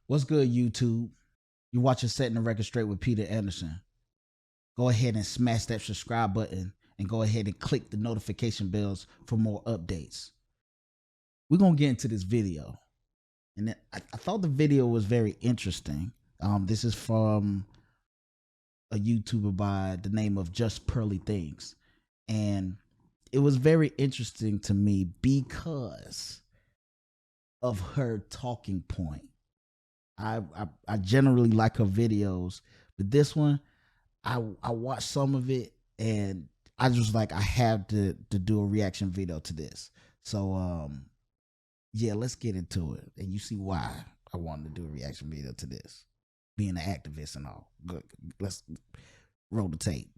What's good, YouTube? You watching Setting the Record Straight with Peter Anderson. Go ahead and smash that subscribe button and go ahead and click the notification bells for more updates. We're going to get into this video. And I thought the video was very interesting. This is from a YouTuber by the name of Just Pearly Things. And it was very interesting to me because of her talking point. I generally like her videos, but this one, I watched some of it and I just like, I have to do a reaction video to this. So yeah, let's get into it. And you see why I wanted to do a reaction video to this. Being an activist and all. Good. Let's roll the tape.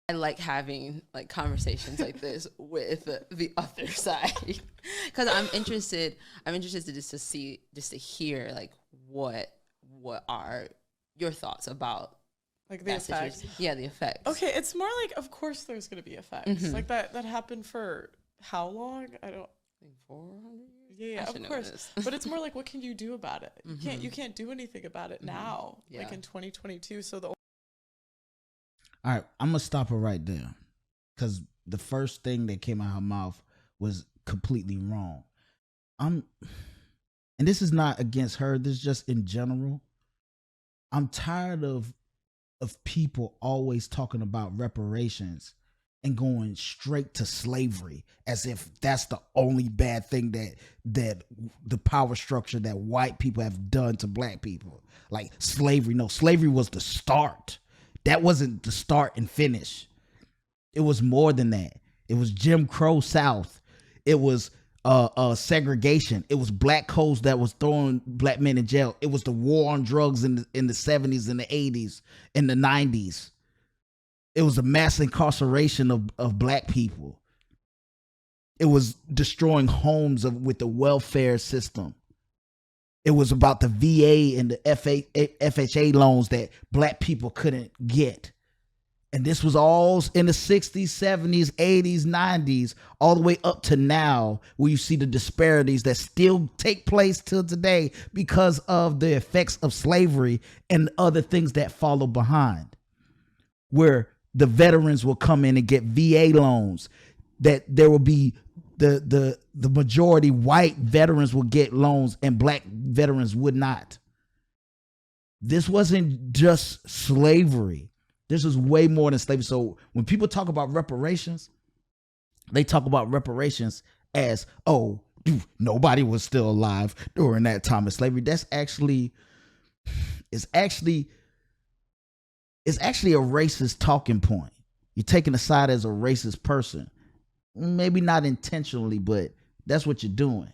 I like having like conversations like this with the other side because I'm interested to hear like what are your thoughts about like the effects. Yeah, the effects. Okay, it's more like, of course there's going to be effects. Like that happened for how long? I don't think 400 years. Yeah, of course. But it's more like, what can you do about it? You can't do anything about it now, like in 2022. So all right, I'm going to stop her right there because the first thing that came out of her mouth was completely wrong. And this is not against her. This is just in general. I'm tired of people always talking about reparations and going straight to slavery as if that's the only bad thing that the power structure that white people have done to black people. Like slavery. No, slavery was the start. That wasn't the start and finish. It was more than that. It was Jim Crow South. It was segregation. It was black codes that was throwing black men in jail. It was the war on drugs in the 70s and the 80s and the 90s. It was a mass incarceration of black people. It was destroying homes with the welfare system. It was about the VA and the FHA loans that black people couldn't get. And this was all in the 60s, 70s, 80s, 90s, all the way up to now, where you see the disparities that still take place till today because of the effects of slavery and other things that follow behind. Where the veterans will come in and get VA loans, that there will be the majority white veterans will get loans and black veterans would not. This wasn't just slavery. This is way more than slavery. So when people talk about reparations, they talk about reparations as, oh, nobody was still alive during that time of slavery. That's actually, it's actually a racist talking point. You're taking a side as a racist person. Maybe not intentionally, but that's what you're doing.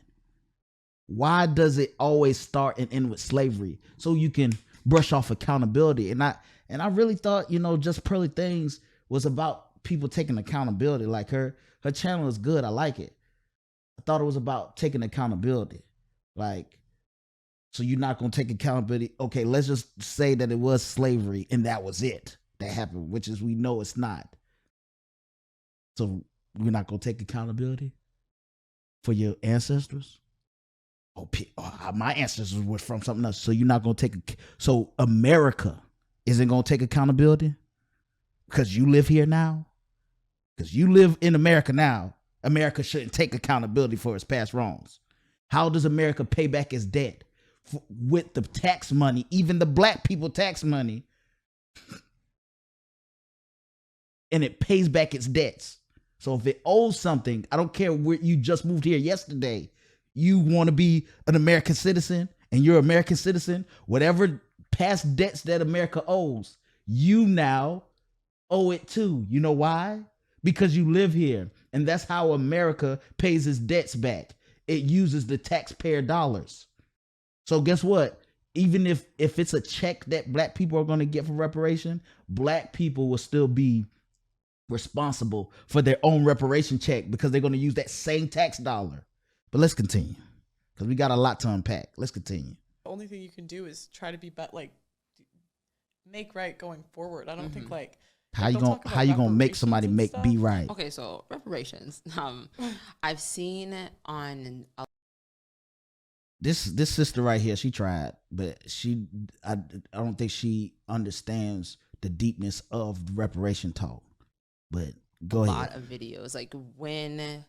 Why does it always start and end with slavery? So you can brush off accountability. And I really thought, Just Pearly Things was about people taking accountability. Like her channel is good. I like it. I thought it was about taking accountability. Like, so you're not going to take accountability. Okay, let's just say that it was slavery and that was it that happened, which is we know it's not. So we're not going to take accountability for your ancestors? Oh, my ancestors were from something else. So you're not going to take so America isn't going to take accountability because you live here now? Because you live in America now, America shouldn't take accountability for its past wrongs. How does America pay back its debt? With the tax money, even the black people tax money, and it pays back its debts. So if it owes something, I don't care where you just moved here yesterday, you want to be an American citizen and you're an American citizen, whatever past debts that America owes, you now owe it too. You know why? Because you live here. And that's how America pays its debts back. It uses the taxpayer dollars. So guess what? Even if it's a check that black people are going to get for reparation, black people will still be responsible for their own reparation check because they're going to use that same tax dollar. But let's continue because we got a lot to unpack. Let's continue. The only thing you can do is try to be like make right going forward. I don't think like how you gonna make somebody be right. Okay, so reparations. I've seen it on this sister right here, she tried, but I don't think she understands the deepness of reparation talk. But go ahead. A lot of videos, like when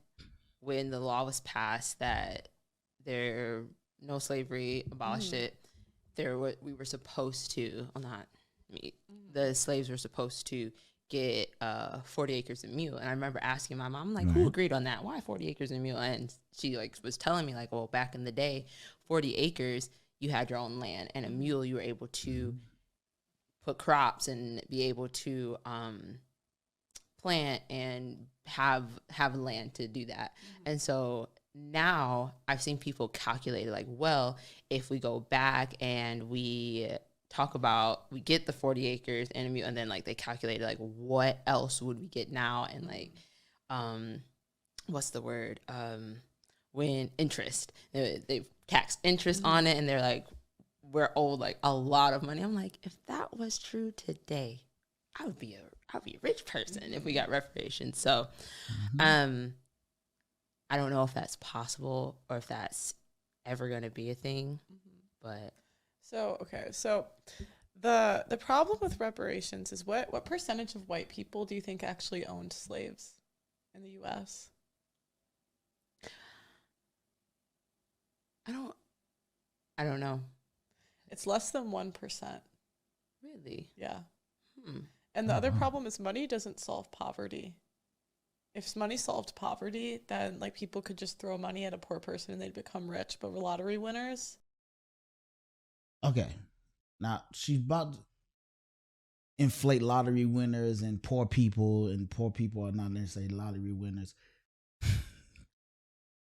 the law was passed that there no slavery, abolished it, we were supposed to, well, not me, the slaves were supposed to get 40 acres and mule. And I remember asking my mom, like, who agreed on that? Why 40 acres and mule? And she like was telling me like, well, back in the day, 40 acres, you had your own land, and a mule, you were able to put crops and be able to plant and have land to do that. And so now I've seen people calculate like, well, if we go back and we talk about, we get the 40 acres and a mule, and then like they calculated like what else would we get now, and like what's the word, when interest, they tax interest on it, and they're like, we're owed like a lot of money. I'm like, if that was true today, I'd be a rich person if we got reparations. So I don't know if that's possible or if that's ever going to be a thing, but so the problem with reparations is what percentage of white people do you think actually owned slaves in the US? I don't know. It's less than 1%. Really? Yeah. And the other problem is money doesn't solve poverty. If money solved poverty, then like people could just throw money at a poor person and they'd become rich, but we're lottery winners. Okay. Now she's about to inflate lottery winners and poor people are not necessarily lottery winners.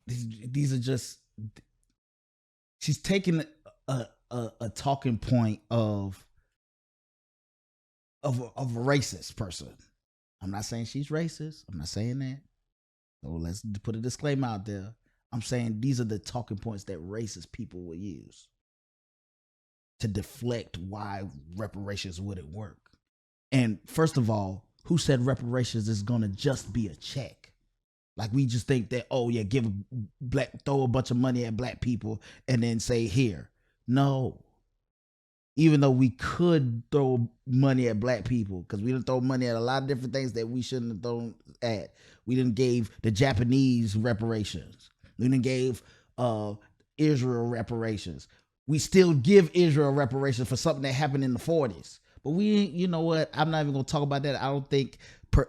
These are just, she's taking a talking point of a racist person. I'm not saying she's racist. I'm not saying that. So let's put a disclaimer out there. I'm saying these are the talking points that racist people will use to deflect why reparations wouldn't work. And first of all, who said reparations is going to just be a check? Like we just think that, oh yeah, throw a bunch of money at black people and then say here. No. Even though we could throw money at black people, because we didn't throw money at a lot of different things that we shouldn't have thrown at. We didn't gave the Japanese reparations. We didn't gave Israel reparations. We still give Israel reparations for something that happened in the 40s. But you know what? I'm not even going to talk about that. I don't think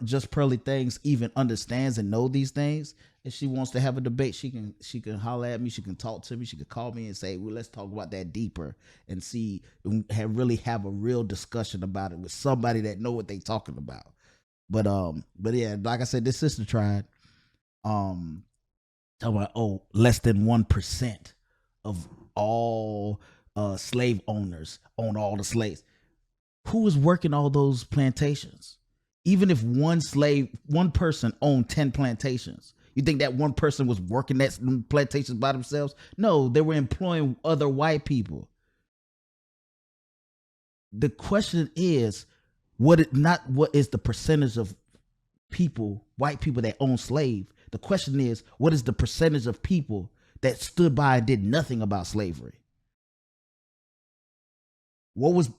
just Pearly Things even understands and know these things. If she wants to have a debate, she can holler at me. She can talk to me. She can call me and say, well, let's talk about that deeper and see, really have a real discussion about it with somebody that know what they talking about. But yeah, like I said, this sister tried, talking about, less than 1% of all slave owners own all the slaves. Who was working all those plantations? Even if one person owned 10 plantations, you think that one person was working that plantations by themselves? No, they were employing other white people. The question is, what is the percentage of people, white people that own slaves? The question is, what is the percentage of people that stood by and did nothing about slavery? What was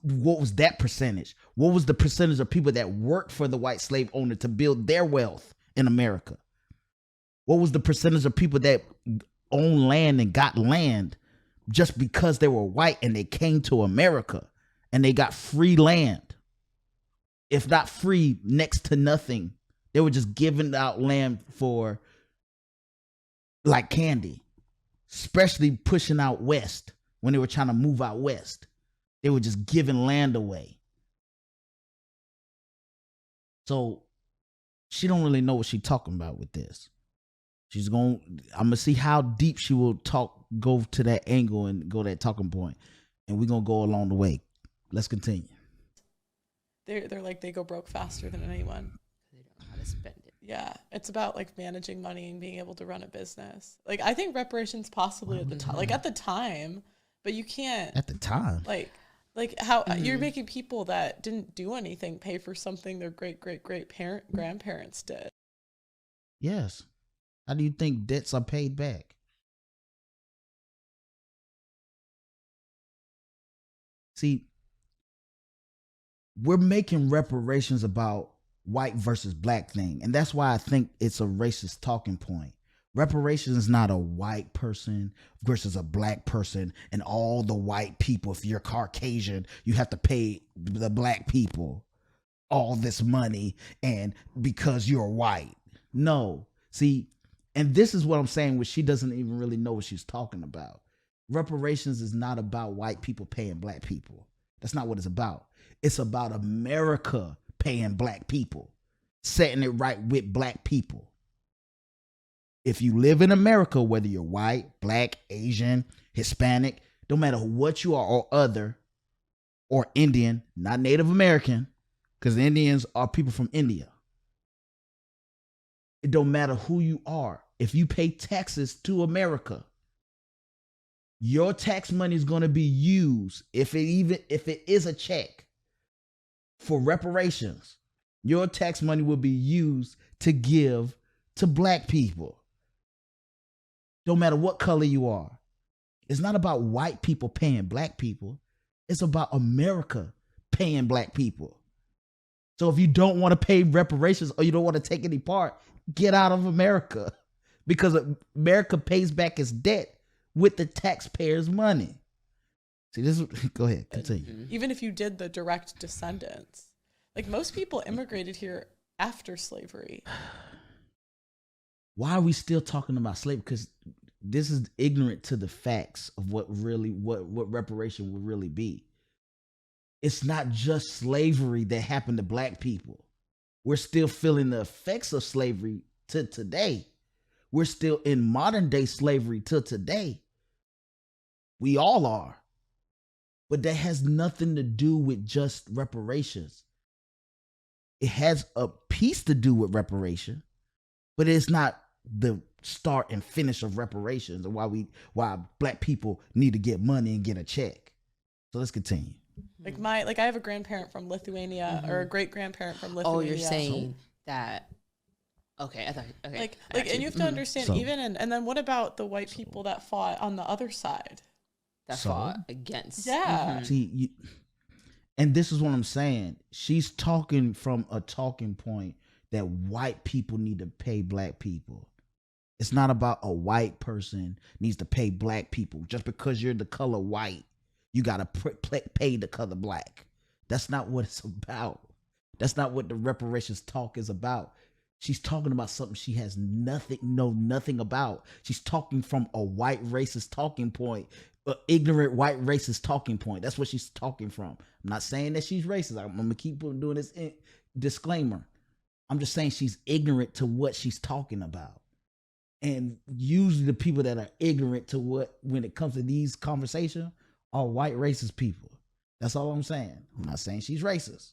that percentage? What was the percentage of people that worked for the white slave owner to build their wealth in America? What was the percentage of people that owned land and got land just because they were white and they came to America and they got free land? If not free, next to nothing. They were just giving out land for like candy, especially pushing out west when they were trying to move out west. They were just giving land away. So she don't really know what she's talking about with this. I'm gonna see how deep she will go to that angle and go that talking point, and we're gonna go along the way. Let's continue. They're like, they go broke faster than anyone. They don't know how to spend it. Yeah, it's about like managing money and being able to run a business. Like I think reparations possibly at the time, like at the time, but you can't at the time. Like how you're making people that didn't do anything pay for something their great grandparents did. Yes. How do you think debts are paid back? See, we're making reparations about white versus black thing, and that's why I think it's a racist talking point. Reparations is not a white person versus a black person and all the white people. If you're Caucasian, you have to pay the black people all this money and because you're white. No. See, and this is what I'm saying, where she doesn't even really know what she's talking about. Reparations is not about white people paying black people. That's not what it's about. It's about America paying black people, setting it right with black people. If you live in America, whether you're white, black, Asian, Hispanic, no matter what you are, or other, or Indian, not Native American, because the Indians are people from India. It don't matter who you are. If you pay taxes to America, your tax money is going to be used, if it is a check, for reparations. Your tax money will be used to give to black people. No matter what color you are. It's not about white people paying black people. It's about America paying black people. So if you don't want to pay reparations or you don't want to take any part, get out of America, because America pays back its debt with the taxpayers' money. See, this is, go ahead, continue. Even if you did the direct descendants, like most people immigrated here after slavery. Why are we still talking about slavery? Because this is ignorant to the facts of what reparation would really be. It's not just slavery that happened to black people. We're still feeling the effects of slavery to today. We're still in modern day slavery till today. We all are. But that has nothing to do with just reparations. It has a piece to do with reparation, but it's not the start and finish of reparations, and why black people need to get money and get a check. So let's continue. Like I have a grandparent from Lithuania, or a great grandparent from Lithuania. Oh, you're saying that? Okay, I thought. Okay, and you have to understand, and then what about the white people that fought on the other side? That fought against. Yeah. See, and this is what I'm saying. She's talking from a talking point that white people need to pay black people. It's not about a white person needs to pay black people. Just because you're the color white, you got to pay the color black. That's not what it's about. That's not what the reparations talk is about. She's talking about something she has nothing about. She's talking from a white racist talking point, ignorant white racist talking point. That's what she's talking from. I'm not saying that she's racist. I'm going to keep doing this disclaimer. I'm just saying she's ignorant to what she's talking about. And usually the people that are ignorant to what, when it comes to these conversations, are white racist people. That's all I'm saying. I'm not saying she's racist.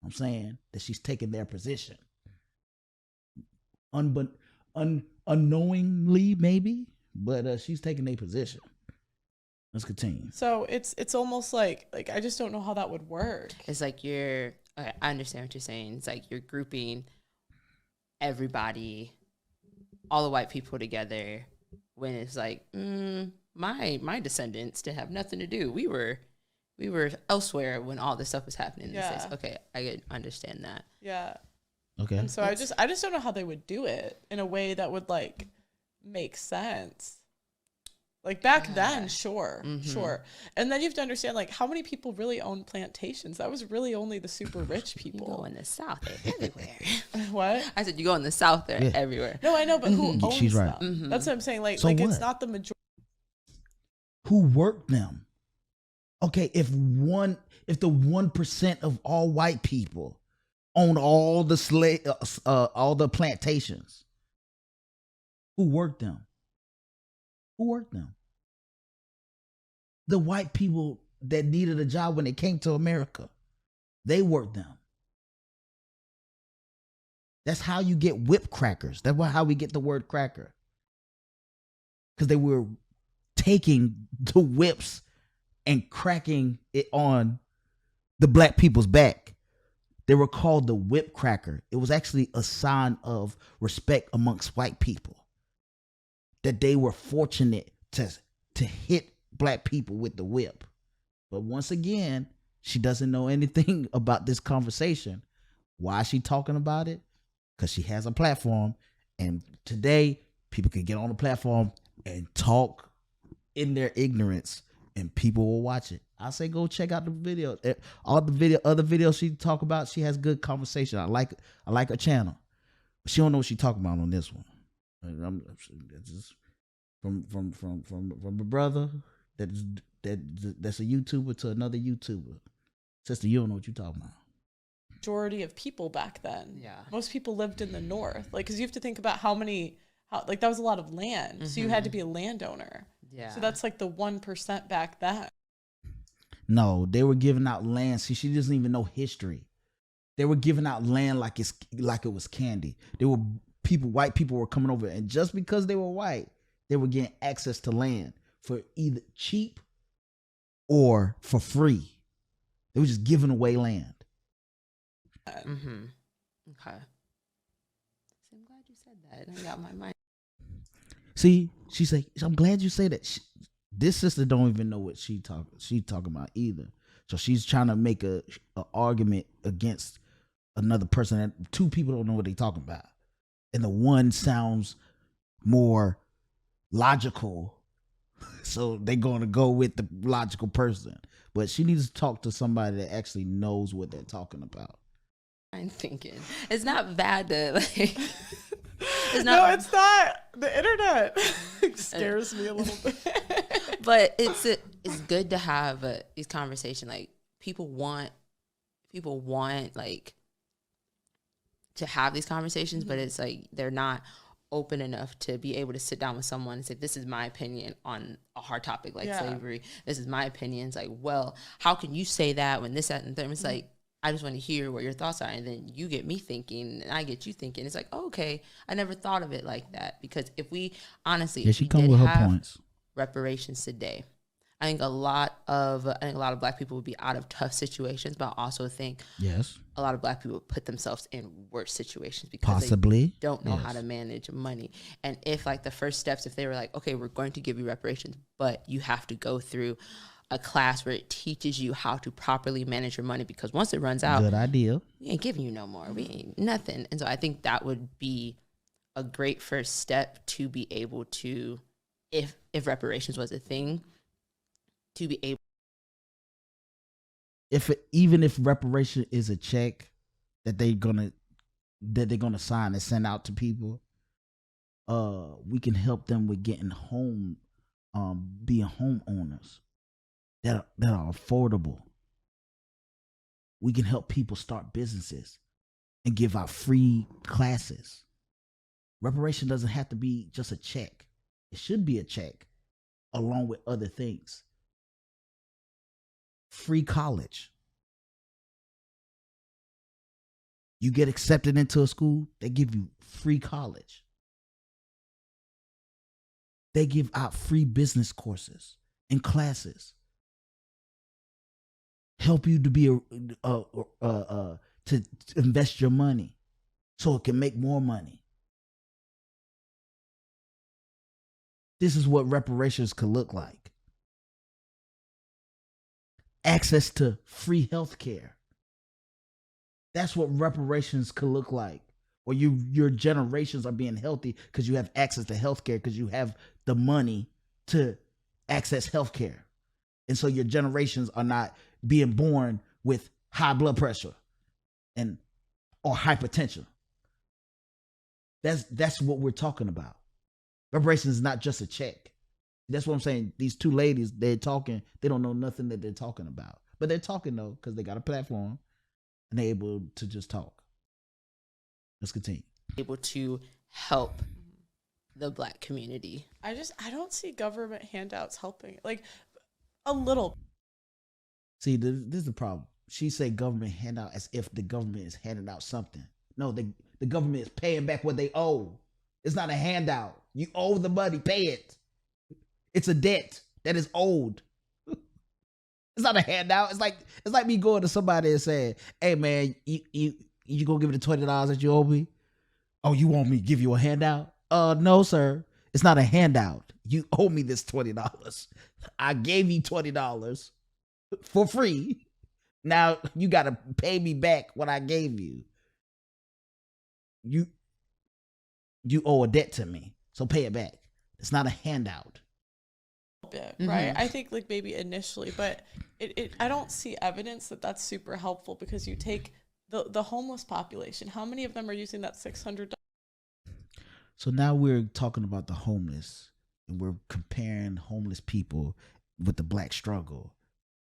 I'm saying that she's taking their position. Unknowingly, maybe, but she's taking their position. Let's continue. So it's almost like I just don't know how that would work. It's like I understand what you're saying. It's like you're grouping everybody, all the white people together, when it's like, my descendants didn't have nothing to do. We were elsewhere when all this stuff was happening. Yeah. Okay, I could understand that. Yeah. Okay. And so I just don't know how they would do it in a way that would like make sense. Like back then, sure. And then you have to understand, like, how many people really owned plantations? That was really only the super rich people. You go in the South, they're everywhere. What? I said you go in the South, they're everywhere. No, I know, but who owns She's right. them? That's what I'm saying. Like, So like what? it's not the majority. Who worked them? Okay, if the 1% of all white people own all the plantations, who worked them? Who worked them? The white people that needed a job when they came to America, they worked them. That's how you get whip crackers. That's how we get the word cracker. Because they were taking the whips and cracking it on the black people's back. They were called the whip cracker. It was actually a sign of respect amongst white people, that they were fortunate to hit black people with the whip. But once again, she doesn't know anything about this conversation. Why is she talking about it? Because she has a platform. And today, people can get on the platform and talk in their ignorance, and people will watch it. I say go check out the video. All the other videos she talk about, she has good conversation. I like her channel. But she don't know what she talking about on this one. That's just from a brother that's a YouTuber to another YouTuber. Sister, you don't know what you talking about. Majority of people back then. Yeah. Most people lived in the north. Like, because you have to think about how that was a lot of land. So you had to be a landowner. Yeah. So that's like the 1% back then. No, they were giving out land. See, she doesn't even know history. They were giving out land like it was candy. White people were coming over, and just because they were white, they were getting access to land for either cheap or for free. They were just giving away land. Mm-hmm. Okay. So I'm glad you said that. I got my mind. See, she say, I'm glad you say that. This sister don't even know what she talking about either. So she's trying to make a argument against another person that two people don't know what they talking about. And the one sounds more logical. So they're going to go with the logical person. But she needs to talk to somebody that actually knows what they're talking about. I'm thinking it's not bad to like. It's not the internet. Scares me a little bit. But it's good to have these conversations. Like people want like to have these conversations, but it's like they're not open enough to be able to sit down with someone and say, this is my opinion on a hard topic like slavery. This is my opinion. It's like, well, how can you say that when this, that, and third? It's like, I just want to hear what your thoughts are. And then you get me thinking and I get you thinking. It's like, oh, okay, I never thought of it like that. Because if we honestly, she come with her points. Reparations today, I think a lot of Black people would be out of tough situations, but I also think a lot of Black people put themselves in worse situations because they don't know how to manage money. And if like the first steps, if they were like, okay, we're going to give you reparations, but you have to go through a class where it teaches you how to properly manage your money, because once it runs out, good idea. We ain't giving you no more. We ain't nothing. And so I think that would be a great first step to be able to, if reparations was a thing, to be able. Even if reparation is a check that they're gonna sign and send out to people, we can help them with getting home, being homeowners that are affordable. We can help people start businesses and give out free classes. Reparation doesn't have to be just a check. It should be a check along with other things. Free college. You get accepted into a school, they give you free college. They give out free business courses and classes. Help you to be to invest your money so it can make more money. This is what reparations could look like. Access to free health care. That's what reparations could look like. Or your generations are being healthy because you have access to health care, because you have the money to access health care. And so your generations are not being born with high blood pressure or hypertension. That's what we're talking about. Reparations is not just a check. That's what I'm saying. These two ladies, they're talking. They don't know nothing that they're talking about. But they're talking, though, because they got a platform and they're able to just talk. Let's continue. Able to help the Black community. I don't see government handouts helping. Like, a little. See, this is the problem. She say government handout as if the government is handing out something. No, the government is paying back what they owe. It's not a handout. You owe the money, pay it. It's a debt that is owed. It's not a handout. It's like me going to somebody and saying, "Hey man, you gonna give me the $20 that you owe me? Oh, you want me to give you a handout? No, sir. It's not a handout. You owe me this $20. I gave you $20. for free. Now you got to pay me back what I gave you. You owe a debt to me, so pay it back. It's not a handout. Bit, right? I think like maybe initially, but I don't see evidence that that's super helpful, because you take the homeless population. How many of them are using that $600? So now we're talking about the homeless, and we're comparing homeless people with the black struggle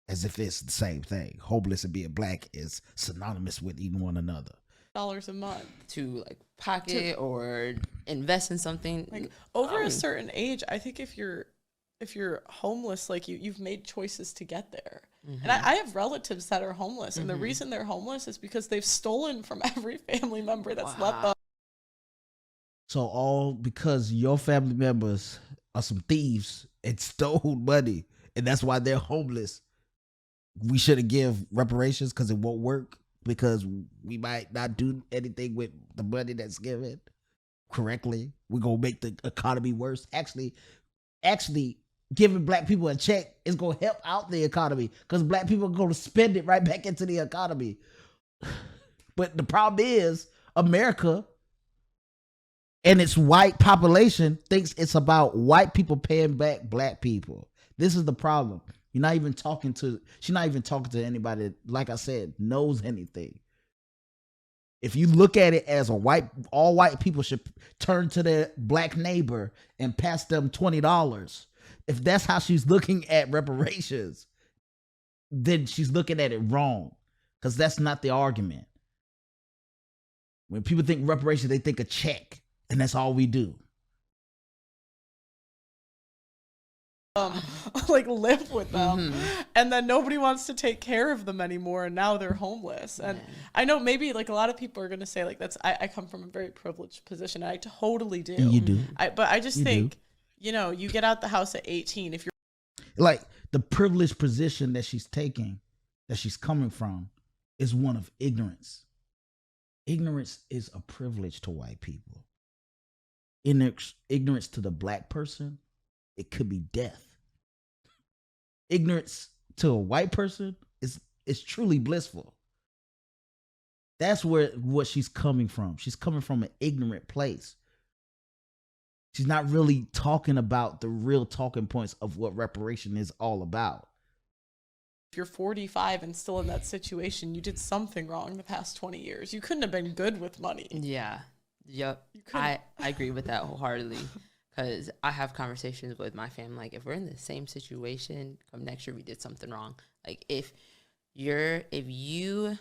as if it's the same thing. Homeless and being black is synonymous with eating one another. Dollars a month to like pocket or invest in something. Like over a certain age, I think if you're homeless, like you've made choices to get there. And I have relatives that are homeless, and the reason they're homeless is because they've stolen from every family member that's left them. So all because your family members are some thieves and stole money, and that's why they're homeless. We shouldn't give reparations because it won't work, because we might not do anything with the money that's given correctly. We're gonna make the economy worse. Actually, giving black people a check is gonna help out the economy, because black people are gonna spend it right back into the economy. But the problem is America and its white population thinks it's about white people paying back black people. This is the problem. She's not even talking to anybody that, like I said, knows anything. If you look at it as all white people should turn to their black neighbor and pass them $20. If that's how she's looking at reparations, then she's looking at it wrong, because that's not the argument. When people think reparations, they think a check, and that's all we do. Like live with them, and then nobody wants to take care of them anymore, and now they're homeless. And I know maybe like a lot of people are going to say like I come from a very privileged position, and I totally do. You do. But I just think, you get out the house at 18 if you're like the privileged position that she's taking, that she's coming from, is one of ignorance. Ignorance is a privilege to white people. Ignorance to the black person, it could be death. Ignorance to a white person is truly blissful. That's what she's coming from. She's coming from an ignorant place. She's not really talking about the real talking points of what reparation is all about. If you're 45 and still in that situation, you did something wrong the past 20 years. You couldn't have been good with money. Yeah. Yep. I agree with that wholeheartedly, because I have conversations with my family. Like, if we're in the same situation, come next year, we did something wrong. Like, if you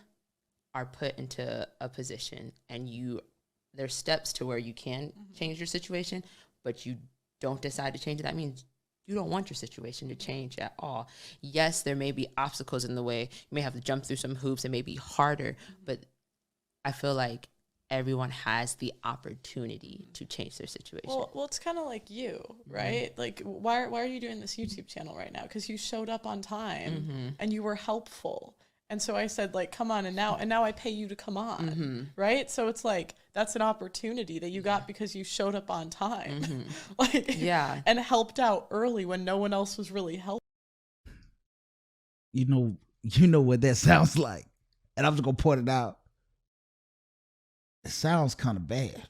are put into a position and there's steps to where you can change your situation, but you don't decide to change it, that means you don't want your situation to change at all. Yes, there may be obstacles in the way. You may have to jump through some hoops. It may be harder, but I feel like everyone has the opportunity to change their situation. Well, it's kind of like you, right? Like, why are you doing this YouTube channel right now? Because you showed up on time and you were helpful. And so I said, like, come on, and now I pay you to come on, right? So it's like, that's an opportunity that you got because you showed up on time, and helped out early when no one else was really helping. You know what that sounds like, and I'm just gonna point it out. It sounds kind of bad.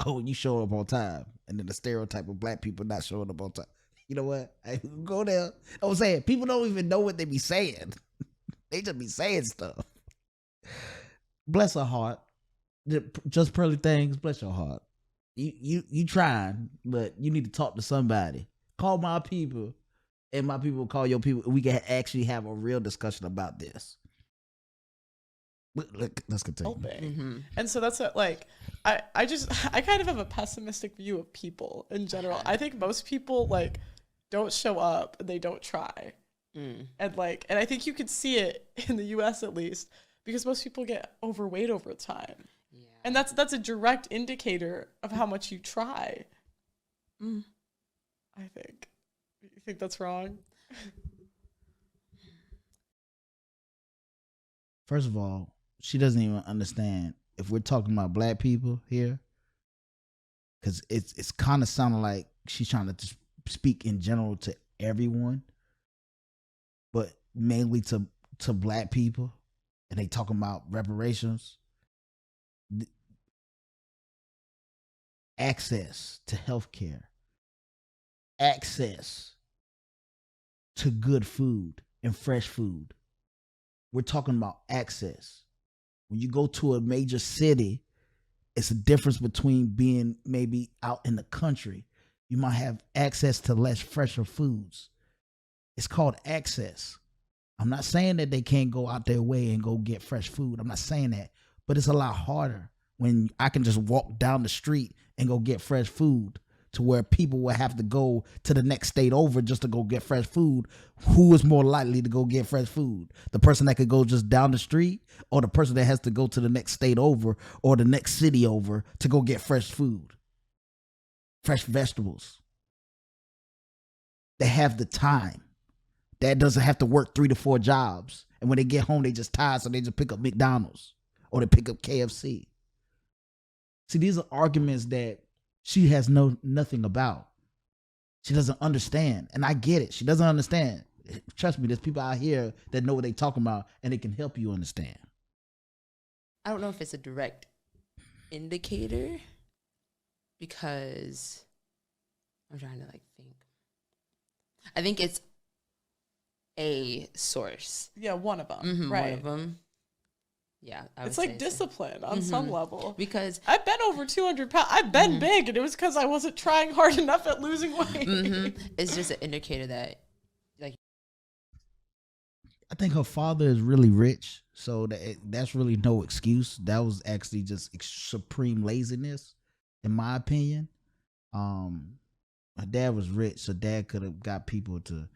Oh, you show up on time, and then the stereotype of black people not showing up on time. You know what? I go there. I'm saying people don't even know what they be saying. They just be saying stuff. Bless her heart. Just pearly things. Bless your heart. You trying, but you need to talk to somebody. Call my people, and my people will call your people. We can actually have a real discussion about this. Let's continue. And so that's what, like, I kind of have a pessimistic view of people in general. I think most people like don't show up and they don't try. And I think you could see it in the US at least, because most people get overweight over time. Yeah. And that's a direct indicator of how much you try. I think. You think that's wrong? First of all, she doesn't even understand if we're talking about black people here, because it's kind of sounding like she's trying to speak in general to everyone. mainly to black people, and they talking about reparations. Access to healthcare, access to good food and fresh food. We're talking about access. When you go to a major city, it's a difference between being maybe out in the country. You might have access to less fresher foods. It's called access. I'm not saying that they can't go out their way and go get fresh food. I'm not saying that. But it's a lot harder when I can just walk down the street and go get fresh food, to where people will have to go to the next state over just to go get fresh food. Who is more likely to go get fresh food? The person that could go just down the street, or the person that has to go to the next state over or the next city over to go get fresh food, fresh vegetables? They have the time. That doesn't have to work 3 to 4 jobs. And when they get home, they just tired, so they just pick up McDonald's or they pick up KFC. See, these are arguments that she has nothing about. She doesn't understand. And I get it. She doesn't understand. Trust me, there's people out here that know what they're talking about, and they can help you understand. I don't know if it's a direct indicator, because I'm trying to like think. I think it's a source. Yeah, one of them. Mm-hmm, right. One of them. Yeah, it's like discipline on some level. Because I've been over 200 pounds. I've been big, and it was because I wasn't trying hard enough at losing weight. It's just an indicator that, like, I think her father is really rich, so that's really no excuse. That was actually just supreme laziness, in my opinion. Her dad was rich, so dad could have got people to,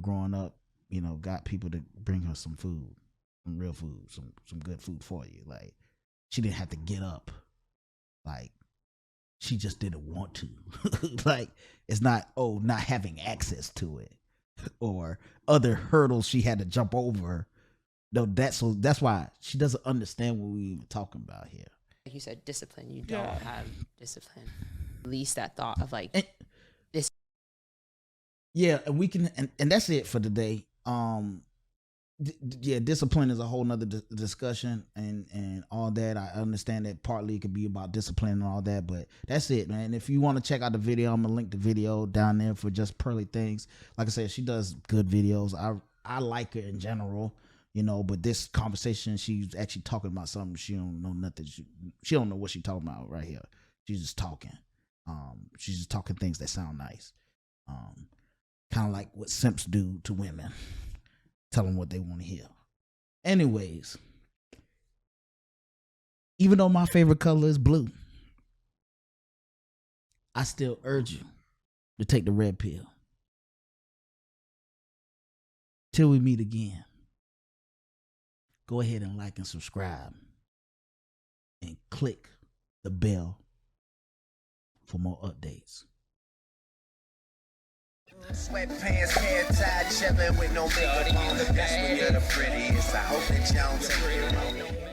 growing up, got people to bring her some food. Some real food, some good food for you. Like, she didn't have to get up. Like, she just didn't want to. Like, it's not not having access to it or other hurdles she had to jump over. No, that's why she doesn't understand what we were talking about here. Like you said, discipline. You don't have discipline. At least that thought of like this. Yeah, and we can, and that's it for today. Discipline is a whole nother discussion and all that. I understand that partly it could be about discipline and all that, but that's it, man. If you want to check out the video, I'm gonna link the video down there for Just Pearly Things. Like I said, she does good videos. I like her in general, but this conversation, she's actually talking about something she don't know nothing. She don't know what she's talking about right here. She's just talking. She's just talking things that sound nice. Kind of like what simps do to women. Tell them what they want to hear. Anyways, even though my favorite color is blue, I still urge you to take the red pill. Till we meet again, go ahead and like and subscribe and click the bell for more updates. Sweatpants, hair tied, chillin' with no makeup on. That's when you're the prettiest. I hope that y'all take it wrong.